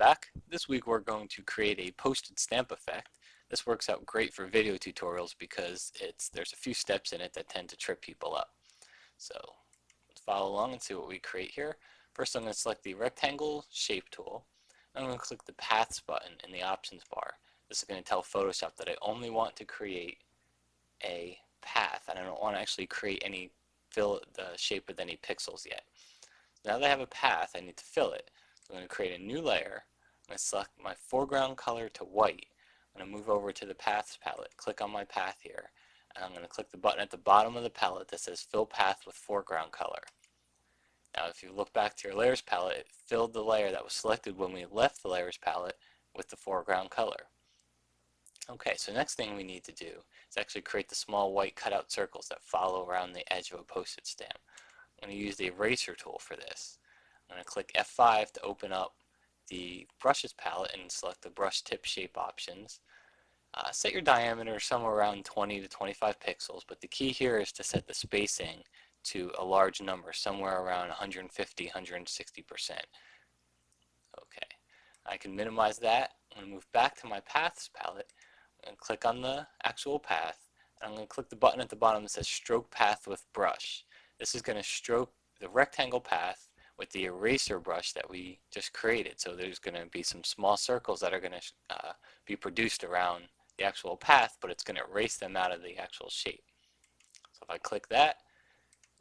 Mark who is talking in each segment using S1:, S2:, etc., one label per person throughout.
S1: back. This week we're going to create a posted stamp effect. This works out great for video tutorials because there's a few steps in it that tend to trip people up. So let's follow along and see what we create here. First I'm going to select the rectangle shape tool. I'm going to click the paths button in the options bar. This is going to tell Photoshop that I only want to create a path and I don't want to actually fill the shape with any pixels yet. Now that I have a path, I need to fill it. So I'm going to create a new layer. I'm going to select my foreground color to white. I'm going to move over to the Paths palette, click on my path here, and I'm going to click the button at the bottom of the palette that says Fill Path with Foreground Color. Now if you look back to your Layers palette, it filled the layer that was selected when we left the Layers palette with the foreground color. Okay, so next thing we need to do is actually create the small white cutout circles that follow around the edge of a postage stamp. I'm going to use the eraser tool for this. I'm going to click F5 to open up the brushes palette and select the brush tip shape options. Set your diameter somewhere around 20 to 25 pixels, but the key here is to set the spacing to a large number, somewhere around 150, 160%. Okay, I can minimize that. I'm going to move back to my Paths palette and click on the actual path. And I'm going to click the button at the bottom that says Stroke Path with Brush. This is going to stroke the rectangle path with the eraser brush that we just created. So there's going to be some small circles that are going to be produced around the actual path, but it's going to erase them out of the actual shape. So if I click that,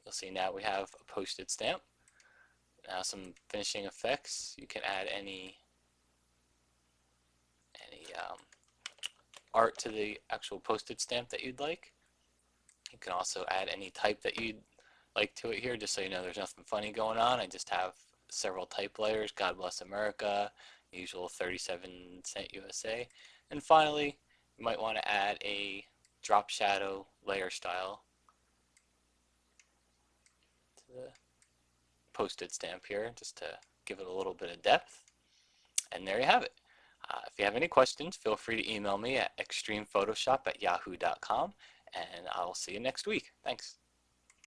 S1: you'll see now we have a posted stamp. Now some finishing effects. You can add any art to the actual postage stamp that you'd like. You can also add any type that you'd like to it here, just so you know there's nothing funny going on. I just have several type layers, God Bless America, usual 37-cent USA. And finally, you might want to add a drop shadow layer style to the postage stamp here, just to give it a little bit of depth. And there you have it. If you have any questions, feel free to email me at extremephotoshop@yahoo.com, and I'll see you next week. Thanks.